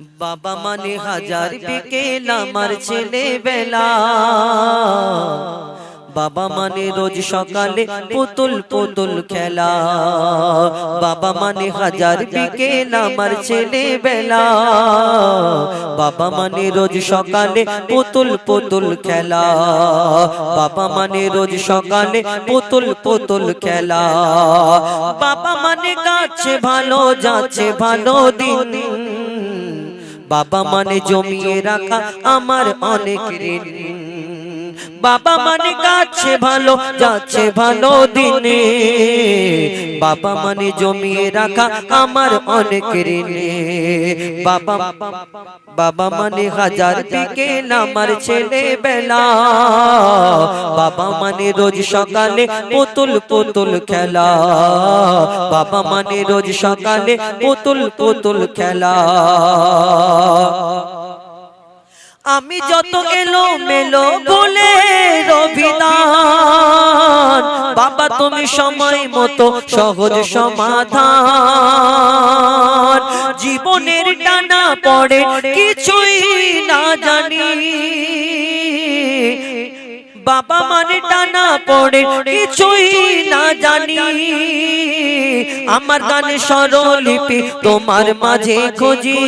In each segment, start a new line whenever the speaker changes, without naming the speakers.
বাবা মানে হাজার বিকেল আমার ছেলেবেলা, বাবা মানে রোজ সকালে পুতুল পুতুল খেলা, বাবা মানে হাজার বিকেল আমার ছেলেবেলা, বাবা মানে রোজ সকালে পুতুল পুতুল খেলা, বাবা মানে রোজ সকালে পুতুল পুতুল খেলা, বাবা মানে গাছে ভালো যাচ্ছে ভালো দিন, বাবা মানে জমিয়ে রাখা আমার অনেক ঋণ, বাবা মানে গাছে ভালো যাচ্ছে ভালো দিনে, বাবা মানে জমিয়ে রাখা আমার অনেক ঋণ, বাবা বাবা মানে হাজার বিকেল আমার ছেলেবেলা, বাবা মানে রোজ সকালে পুতুল পুতুল খেলা, বাবা মানে রোজ সকালে পুতুল পুতুল খেলা। আমি যত এলো মেলো বলে রবিদান, বাবা তুমি সময় মতো সহজ সমাধান, জীবনের টানা পড়ে কিছুই না জানি, বাবা মানে টানা পড়ে কিছুই না জানি, আমার গানে স্বরলিপি তোমার মাঝে খুঁজি,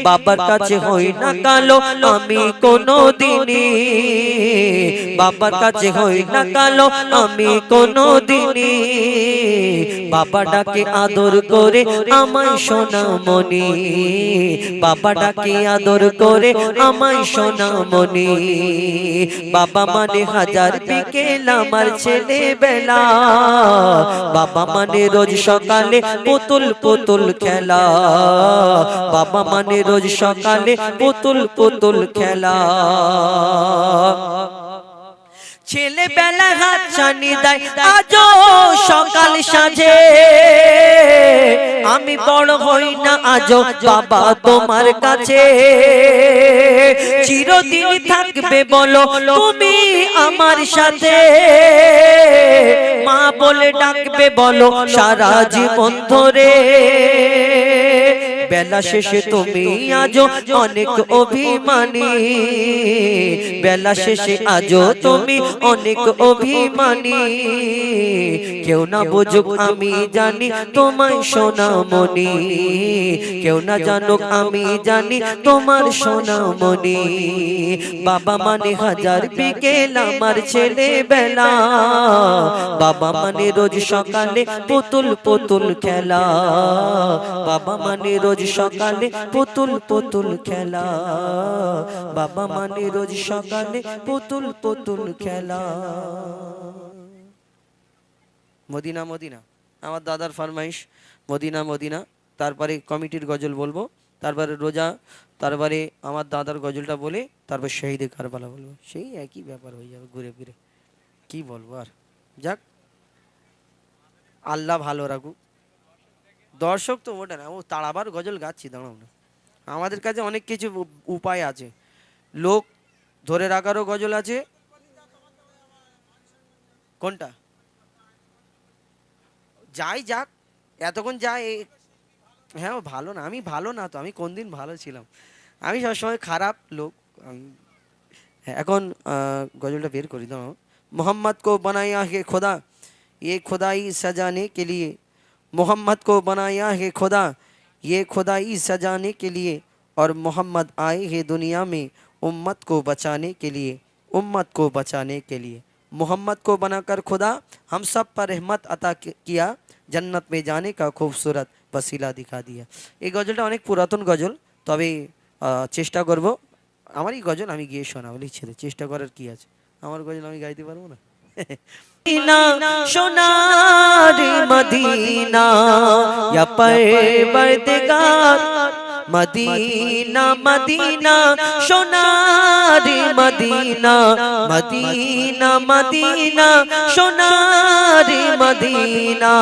বাবার কাছে হই না কালো আমি কোনো দিনই, বাবার কাছে হই না কালো আমি কোনো দিনই, বাবা ডাকে আদর করে আমায় সোনামণি, বাবা ডাকে আদর করে আমায় সোনামণি, বাবা মানে হাজার বিকেল আমার ছেলেবেলা, বাবা মানে রোজ সকালে পুতুল পুতুল খেলা, বাবা মানে রোজ সকালে পুতুল পুতুল খেলা। ছেলেবেলা হাত ছানি দেয় আজও সকাল সাজে, আমি বড় হই না আজও বাবা তোমার কাছে, চিরদিন থাকবে বলো তুমি আমার সাথে, মা বলে ডাকবে বলো সারা জীবন ধরে, বেলা শেষে তুমি আজও অনেক অভিমানী, বেলা শেষে আজও তুমি অনেক অভিমানী, কেউ না বুঝুক আমি জানি তোমায় সোনামণি, কেউ না জানুক আমি জানি তোমার সোনামণি, বাবা মানে হাজার বিকেল আমার ছেলেবেলা, বাবা মানে রোজ সকালে পুতুল পুতুল খেলা, বাবা মানে রোজ সকালে পুতুল পুতুল খেলা, বাবা মানে রোজ সকালে পুতুল পুতুল খেলা। মদিনা মদিনা আমার দাদার ফরমাইশ, মদিনা মদিনা, তারপরে কমিটির গজল বলবো, তারপরে রোজা, তারপরে আমার দাদার গজলটা বলে তারপর শহীদে কারবালা বলবো, সেই একই ব্যাপার হয়ে যাবে ঘুরে ফিরে, কি বলবো আর। যাক আল্লাহ ভালো রাখুক। দর্শক তো ওটা না, ও তাড়াবার গজল গাচ্ছি, দাঁড়াও না, আমাদের কাছে অনেক কিছু উপায় আছে, লোক ধরে রাখারও গজল আছে। কোনটা? যাই যাক, এতক্ষণ যাই। হ্যাঁ ও ভালো না, আমি ভালো না তো, আমি কোন দিন ভালো ছিলাম, আমি সবসময় খারাপ লোক। হ্যাঁ এখন गजलটা বের করি দাও। मोहम्मद को बनाया है खुदा ये खुदाई सजाने के लिए, मोहम्मद को बनाया है खुदा ये खुदाई सजाने के लिए, और मोहम्मद आए हैं दुनिया में उम्मत को बचाने के लिए, उम्मत को बचाने के लिए। मोहम्मद को बनाकर खुदा हम सब पर रहमत अता किया, जन्नत में जाने का खूबसूरत वसीला दिखा दिया। এই গজলটা অনেক পুরাতন গজল, তবে চেষ্টা করব, আমারই গজল আমি গিয়ে শোনাবো, ইচ্ছে চেষ্টা করার কি আছে, আমার গজল আমি গাইতে পারবো না। মদিনা সোনার মদিনা ইয়া পরবর্দিগার, মদিনা মদিনা সোনার মদিনা, মদিনা মদিনা সোনার মদিনা।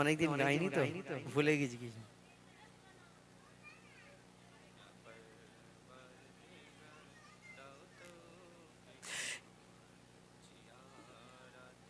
অনেকদিন গাইনি তো ভুলে গেছি কিছু।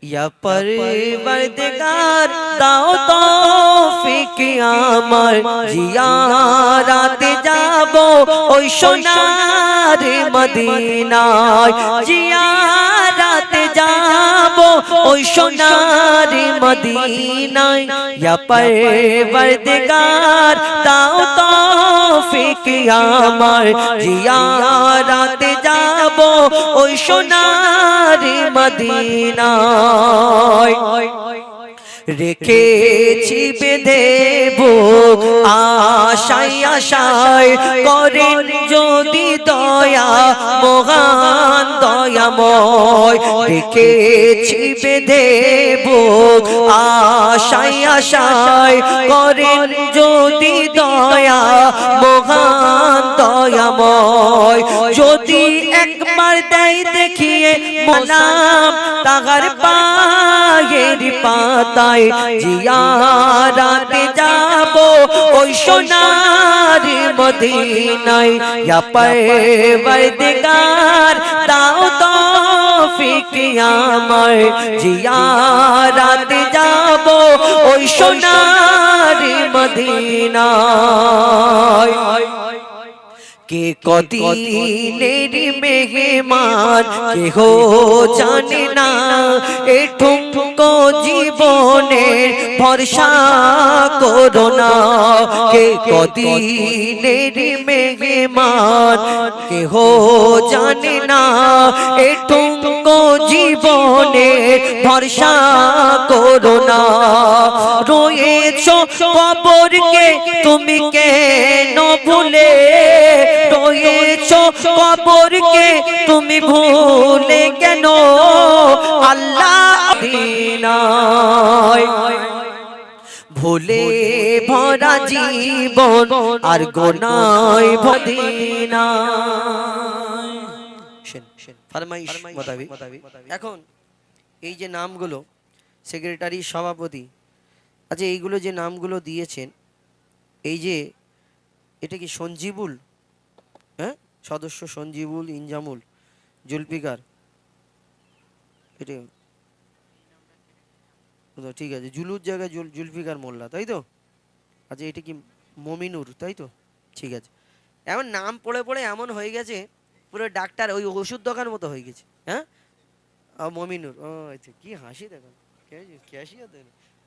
या परवरदिगार दाओ तौफिक आमार जियाराते जाबो ओई सोनार मदीनाय जियाराते जाबो ओई सोनार मदीनाय या परवरदिगार दाओ तौफिक आमार जियाराते जाबो ओई सोनार मदीनाय রেখেছি বেঁধে বুক আশায় আশায় করেন যদি দয়া মহান দয়াময় রেখেছি বেঁধে বুক আশায় আশায় করেন যদি দয়া মহান দয়াময় যদি একবার দেয় দেখিয়ে মালাম তাহার পায়ের পাতা জিয়ারাতে যাবো ওই সোনার মদিনায় ইয়া পরবরদিগার দাও তৌফিক আমায় জিয়ারাতে যাবো ওই সোনার মদিনায় কে কদিনের মেহমান কেহ জানে না এঠুঙ্কো জীবনের ভরসা করো না কে কদিনের মেহমান কেহ জানে না এঠুঙ্কো জীবনের ভরসা করো না রয়েছো কবরকে তুমি কেন ভুলে রয়েছো কবরকে তুমি ভুলে কেন আল্লাহ দিনায় ভুলে ভরা জীবন আর গোনায় ভদিনায় ফরমাইশ মোতাবিক এখন এই যে নামগুলো সেক্রেটারি সভাপতি আচ্ছা এইগুলো যে নামগুলো দিয়েছেন এই যে এটা কি সঞ্জীবুল হ্যাঁ সদস্য সঞ্জীবুল ইনজামুল জুলফিকার এটা ঠিক আছে জুলুর জায়গায় জুলফিকার মোল্লা তাই তো আচ্ছা এটা কি মমিনুর তাই তো ঠিক আছে এমন নাম পড়ে পড়ে এমন হয়ে গেছে পুরো ডাক্তার ওই ওষুধ দোকান মতো হয়ে গেছে হ্যাঁ মমিনুর ও আচ্ছা কি হাসি দেখুন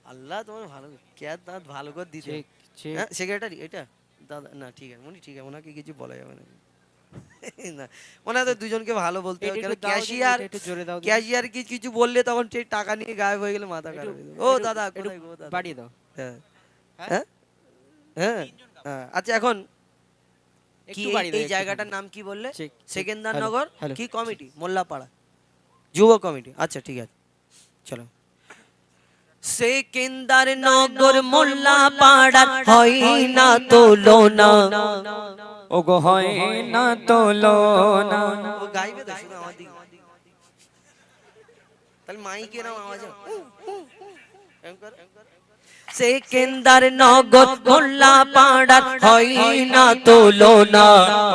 আল্লাহ তোমার ভালো ক্যাত দাঁত ভালো করে দিতে হ্যাঁ সেক্রেটারি এটা দাদা না ঠিক আছে উনি ঠিক আছে ওনাকে কিছু বলা যাবে না না ওনাদের দুজনকে ভালো বলতে হবে কারণ ক্যাশিয়ার কি কিছু বললে তখন সেই টাকা নিয়ে গায়েব হয়ে গেলে মাথা খারাপ হয়ে যাবে ও দাদা কোথায় গো দাদা বাড়িয়ে দাও হ্যাঁ হ্যাঁ আচ্ছা এখন কি এই জায়গাটার নাম কি বললে সেকেন্দারনগর কি কমিটি মোল্লাপাড়া যুব কমিটি আচ্ছা ঠিক আছে চলো সেকেন্দারনগর মোল্লাপাড়া হয় না তুলনা
ওগো হয় না তুলনা
ও গাইবে তো শুধু আমার দিকে তাহলে মাইকে নাও আওয়াজ এম কর সেকেন্দারনগর মোল্লাপাড়া হয় না তুলনা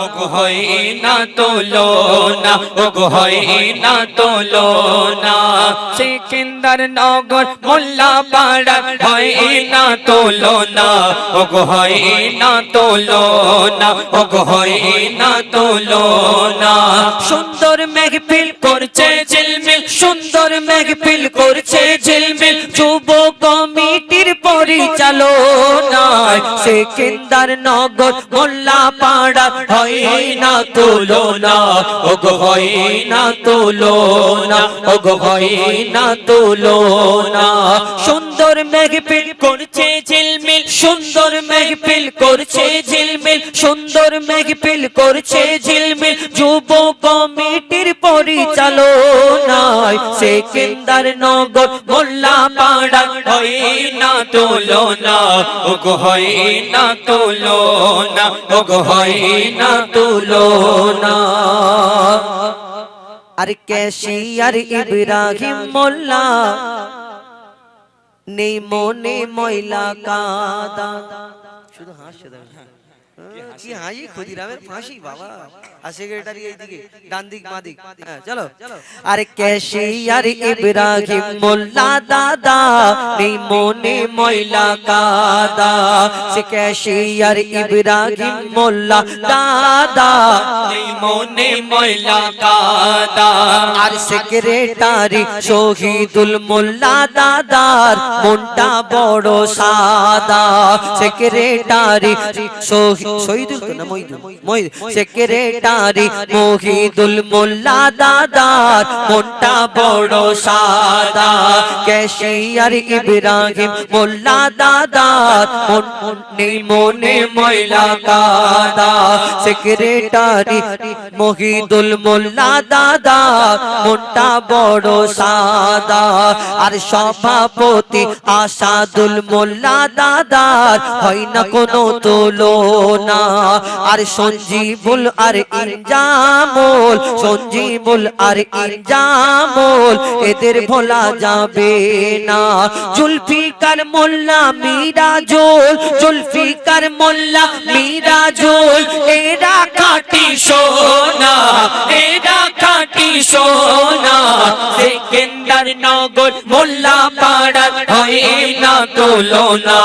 ওগো হয় না তুলনা ওগো হয় না তুলনা সেকেন্দারনগর মোল্লাপাড়া হয় না তুলনা ওগো হয় না তুলনা ওগো হয় না তুলনা সুন্দর মেহফিল করছে ঝিলমিল সুন্দর মেহফিল করছে ঝিলমিল যুব কমিটির পরিচালনায় সেকেন্দারনগর মোল্লাপাড়া হয় না তুলনা ওগো হয় না তুলনা ওগো হয় না তুলনা সুন্দর মেহফিল করছে ঝিলমিল সুন্দর মেহফিল করছে ঝিলমিল সুন্দর মেহফিল করছে ঝিলমিল যুব কমিটির পরিচালনায় সেকেন্দারনগর মোল্লাপাড়া হয় না তুলনা ওগো হয় না তুলনা ওগো হয় না তুলনা
আর ক্যাশিয়ার ইব্রাহিম মোল্লা নেই মনে ময়লা কাদা শুধু হাসছে কি হাসি, ক্ষুদিরামের ফাঁসি বাবা। আর সেক্রেটারি এইদিকে ডান দিক মা দিক। হ্যাঁ চলো।
আরে ক্যাশিয়ার ইব্রাহিম মোল্লা দাদা নেই মনে ময়লা কাদা, সে ক্যাশিয়ার ইব্রাহিম মোল্লা দাদা নেই মনে ময়লা কাদা। আর সেক্রেটারি শহীদুল মোল্লা দাদার মনটা বড় সাদা, সেক্রেটারি শহীদুল তো না মহিদুল, সেক্রেটারি মহিদুল মোল্লা দাদার মনটা বড় সাদা। ক্যাশিয়ার ইব্রাহিম মোল্লা দাদার মন নেই মনে ময়লা কাদা, সেক্রেটারি মহিদুল মোল্লা দাদার মনটা বড় সাদা। আর সভাপতি আসাদুল মোল্লা দাদার হয় না কোনো তুলনা। আর সঞ্জীবুল আর ইনজামুল, সঞ্জীবুল আর ইনজামুল এদের ভোলা যাবে না। জুলফিকার মোল্লা মিরাজুল, জুলফিকার মোল্লা মিরাজুল এরা খাঁটি সোনা, এরা খাঁটি সোনা। সেকেন্দার নগর মোল্লা পাড়ার হয় না তুলনা,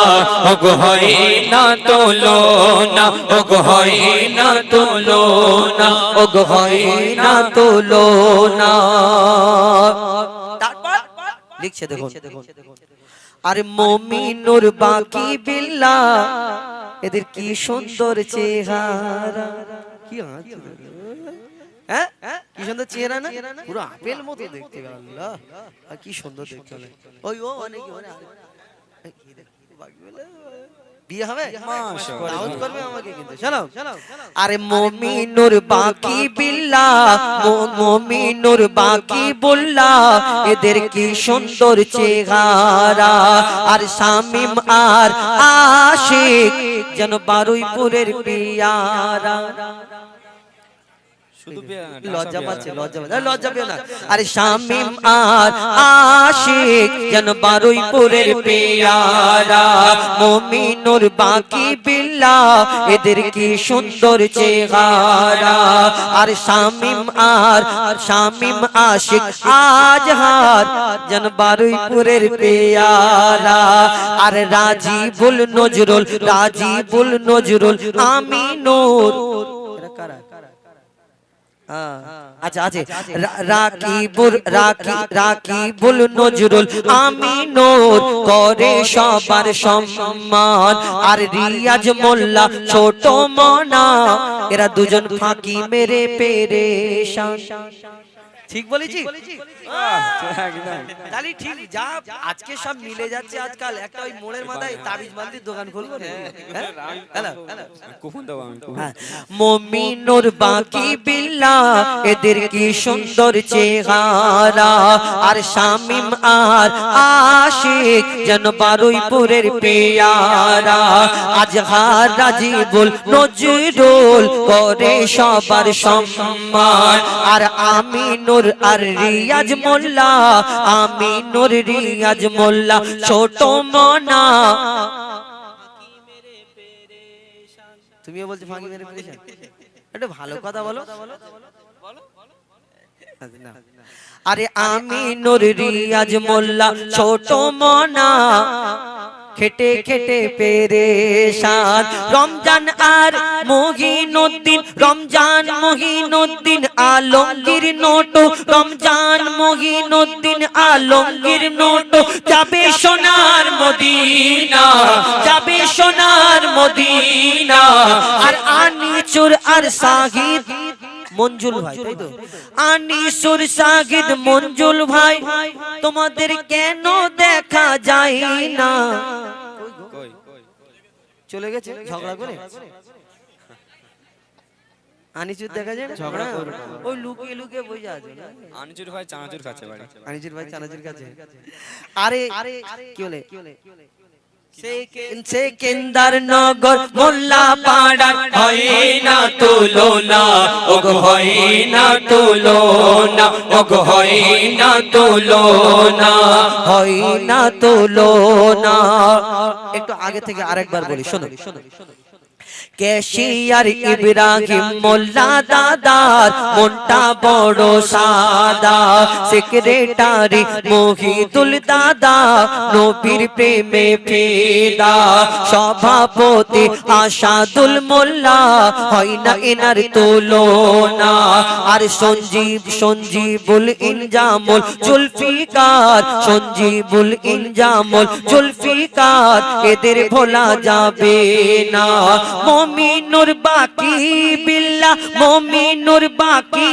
ওগো হয় না তুলনা, ওগো হয় না তুলনা, ওগো হয় না তুলনা।
তারপর লিখছে দেখুন, আর মুমিনুর বাকি বিল্লাহ এদের কি সুন্দর চেহারা। কি হ্যাঁ কি সুন্দর চেহারা না, পুরো আপেল মতো দেখতে। আল্লাহ কি সুন্দর দেখতে। ওই ও অনেকে বিয়ে হবে, দাওয়াত করবে আমাকে কিন্তু। চলো। আরে মুমিনুর বাকি বিল্লাহ, মুমিনুর বাকি বুল্লাহ এদের কি সুন্দর চেহারা। আর শামিম আর আশিক যেন বারুইপুরের পিয়ারা। লজ্জা পাচ্ছে, লজ্জা পেও না। আরে শামিম আর আশিক যেন বারুইপুরের পেয়ারা। মুমিনুর বাকি বিল্লাহ এদের কি সুন্দর চেহারা। আর শামিম আশিক আজহার যেন বারুইপুরের পেয়ারা। আর রাজিবুল নজরুল, রাজিবুল নজরুল আমিনুর আচ্ছা আছে রাকিবুল নজরুল আমিনুর করে সবার সম্মান। আর রিয়াজ মোল্লা ছোট মনা এরা দুজন ফাঁকি মেরে পেরেশান। ঠিক বলেছি? তাহলে ঠিক যা আজকে সব মিলে যাচ্ছে। আজকাল একটা ওই মোড়ের মাথায় তাবিজ বান্দির দোকান খুলবো। মুমিনুর বাকি বিল্লাহ এদের কি সুন্দর চেহারা। আর শামিম আর আশিক যেন বারুইপুরের পেয়ারা। আজহার রাজিবুল নজরুল করে সবার সম্মান। আর আমিনুর আর রিয়াজ মোল্লা, আমিনুর রিয়াজ মোল্লা ছোট মনা। তুমিও বলছো ফাঁকি মেরে পেরেছেন, একটা ভালো কথা বলো। আরে আমিনুর রিয়াজ মোল্লা ছোট মনা খেটে খেটে পেরেশান। রমজান আর মহিনুদ্দিন, রমজান মহিনুদ্দিন আলমগীর নোটো, রমজান মহিনুদ্দিন আলমগীর নোটো যাবে সোনার মদিনা, যাবে সোনার মদিনা। আর আনিসুর আর সাহিদ মঞ্জুল ভাই, তাই তো? আনিসুর সাহিদ মঞ্জুল ভাই তোমাদের কেন দেখা যায় না? চলে গেছে ঝগড়া করে। আনিসুর দেখা যায় না, ঝগড়া করে ওই লুকিয়ে লুকিয়ে বসে আছে।
আনিসুর ভাই চানাচুর খাচ্ছে বাড়ি,
আনিসুর ভাই চানাচুর খাচ্ছে। আরে কি বলে
সেকেন্দার নগর মোল্লা পাড়ার হয় না তুলনা, ওগো হয় না তুলনা, ওগো হয় না তুলনা, হয় না তুলনা।
একটু আগে থেকে আরেকবার বলি, শোনো।
ক্যাশিয়ার ইব্রাহিম মোল্লা দাদার মনটা বড় সাদা, সেক্রেটারি মহিদুল দাদা নবীর প্রেমে ফিদা, সভাপতি আসাদুল মোল্লা হয় না এনার তুলনা, আর সঞ্জীবুল ইনজামুল জুলফিকার, সঞ্জীবুল ইনজামুল জুলফিকার এদের ভোলা যাবে না। মমিনুর বাকি বিল্লাহ, মমিনুর বাকি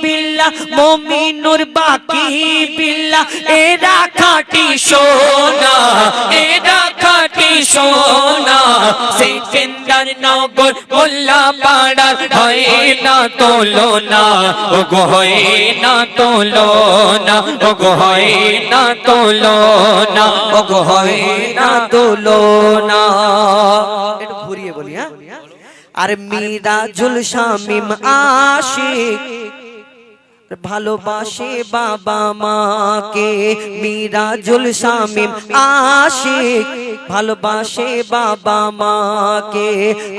বিল্লাহ, মমিনুর বাকি বিল্লাহ এরা খাঁটি সোনা, এরা খাঁটি সোনা, সেকেন্দার নগর মোল্লা পাড়ার হয় না তুলনা, ওগো হয় না তুলনা, ওগো হয় না তুলনা, ওগো হয় না তুলনা।
একটু ঘুরিয়ে বলি, হ্যাঁ।
আর মিরাজুল শামিম আশিক ভালোবাসে বাবা মাকে, মিরাজুল শামিম আশিক ভালোবাসে বাবা মাকে,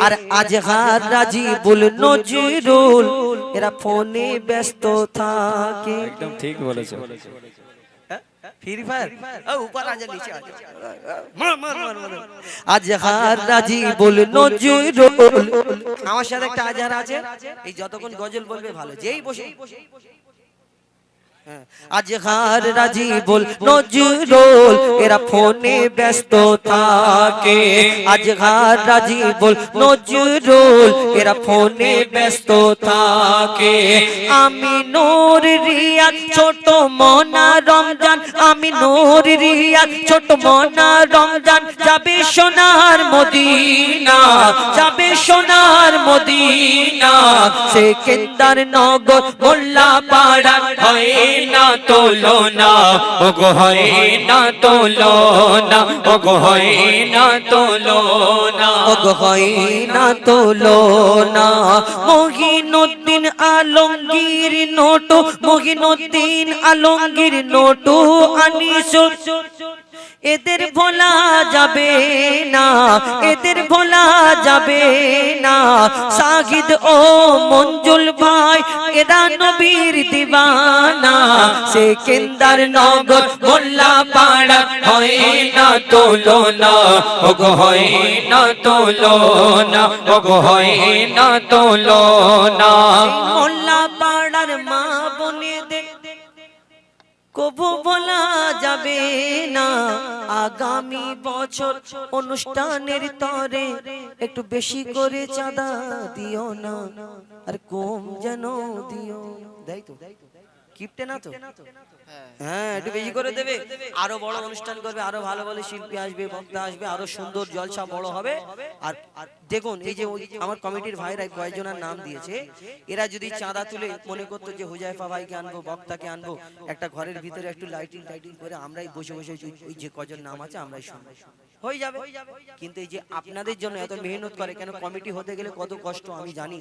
আর আজহার রাজিবুল নজরুল এরা ফোনে ব্যস্ত থাকে।
একদম ঠিক বলেছো।
ফ্রি ফায়ার উপর আজা নিচে আজা
আজহার রাজিবুল নজরুল
আমার সাথে একটা আজহার আছে, এই যতক্ষণ গজল বলবে ভালো, যেই বসে
আজহার রাজিবুল নজরুল এরা ফোনে ব্যস্ত থাকে, আজহার রাজিবুল নজরুল এরা ফোনে ব্যস্ত থাকে। আমি নূর রিয়াদ ছোট মনা রমজান, আমি নূর রিয়াদ ছোট মনা রমজান যাবে সোনার মদিনা, যাবে সোনার মদিনা, সেকেন্দার নগর মোল্লা পাড়া হয় না তুলনা, ওগো হয় না তুলনা, ওগো হয় না তুলনা, ওগো হয় না তুলনা। মহিনুদ্দিন আলমগীর নোটো, মহিনুদ্দিন আলমগীর নোটো আনিসো এদের ভোলা যাবে না, এদের ভোলা যাবে না। সাহিদ ও মঞ্জুল ভাই এরা নবীর দিওয়ানা, সেকেন্দার নগর মোল্লা পাড়া হয় না তুলনা, ওগো হয় না তুলনা, ওগো হয় না তুলনা। মোল্লা পাড়ার মা বোনেদের কবু বলা যাবে না, আগামী বছর অনুষ্ঠানের তরে একটু বেশি করে চাঁদা দিও না, আর কম যেন দিও।
দেয় তো কিপটে না তো, হ্যাঁ একটু বেশি করে দেবে, আরো বড় অনুষ্ঠান করবে, আরো ভালো ভালো শিল্পী আসবে, বক্তা আসবে, আরো সুন্দর জলসা বড় হবে। আর দেখুন এই যে আমার কমিটির ভাইরা কয়েকজনের নাম দিয়েছে, এরা যদি চাঁদা তুলে মনে করতো যে হুজাইফা ভাইকে আনবো, বক্তাকে আনবো, একটা ঘরের ভিতরে একটু লাইটিং টাইটিং করে আমরাই বসে বসে ওই যে কজন নাম আছে আমরাই শুনবো, হয়ে যাবে। কিন্তু এই যে আপনাদের জন্য এত মেহনত করে, কেন কমিটি হতে গেলে কত কষ্ট আমি জানি,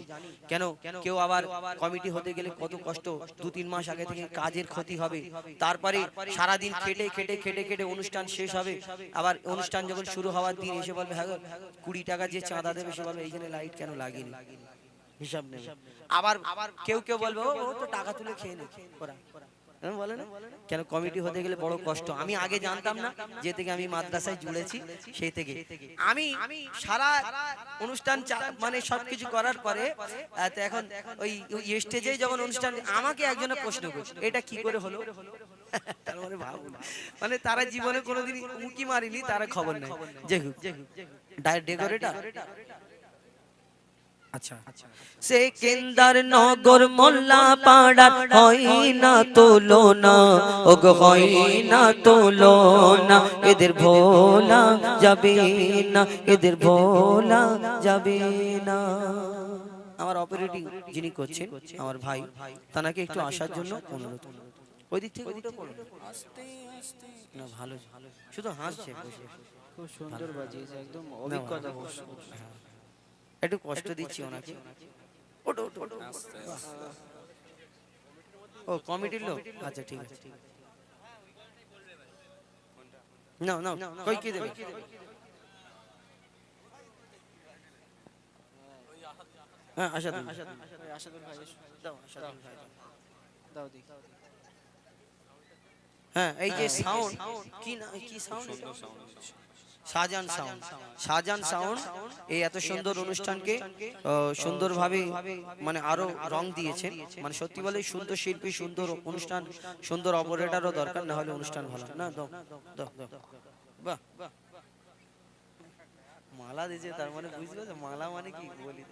কেন কেউ আবার কমিটি হতে গেলে কত কষ্ট, 2-3 মাস আগে থেকে কাজের ক্ষতি হবে, তারপরে সারাদিন খেটে খেটে খেটে খেটে অনুষ্ঠান শেষ হবে, আবার অনুষ্ঠান যখন শুরু হওয়ার দিন এসে বলবে হ্যাঁ 20 টাকা যে চাঁদা দেবে সে বলবে এইখানে লাইট কেন লাগেনি, হিসাব নেবে। আবার কেউ কেউ বলবে ও তো টাকা তুলে খেয়ে নে ওরা, বলে না কেন কমিটি হতে গেলে বড় কষ্ট। আমি আগে জানতাম না, যে থেকে আমি মাদ্রাসায় জুড়েছি সেই থেকে আমি সারা অনুষ্ঠান মানে সবকিছু করার পরে এখন ওই স্টেজে যখন অনুষ্ঠান আমাকে একজনের প্রশ্ন করছে এটা কি করে হলো, তার মানে ভাবুন, মানে তারা জীবনে কোনোদিন উঁকি মারিনি, তারা খবর নেই। যে ডেকোরেটর আচ্ছা
সেকেন্দার নগর মোল্লা পাড়া হয় না তুলনা, ওগো হয় না তুলনা, এদের ভোলা যাবে না, এদের ভোলা যাবে না।
আমার অপারেটিং যিনি করছেন আমার ভাই, তাকে একটু আসার জন্য অনুরোধ, ওই দিক থেকে উঠে পড়ুন না, ভালো শুধু হাসছে বসে,
খুব সুন্দর বাজিয়েছে, একদম অভিজ্ঞতা।
একটু কষ্ট দিচ্ছি ওনাকে। ও কমিটির লোক, আচ্ছা ঠিক আছে, না না কই কি দেবে, হ্যাঁ আশাদুল
আশাদুল ভাই
দাও, আশাদুল ভাই দাও।
দাও দি
হ্যাঁ এই যে সাউন্ড কি না কি sound Shahjahan sound Shahjahan sound এই এত সুন্দর অনুষ্ঠানকে সুন্দরভাবে মানে আরো রং দিয়েছে মানে সত্যি বলে সুন্দর শিল্পী সুন্দর অনুষ্ঠান সুন্দর অপারেটরও দরকার না হলে অনুষ্ঠান ভালো না দাও দাও দাও বাহ মালা দিয়েছে তার মানে বুঝতে পারছো মালা মানে কি বলি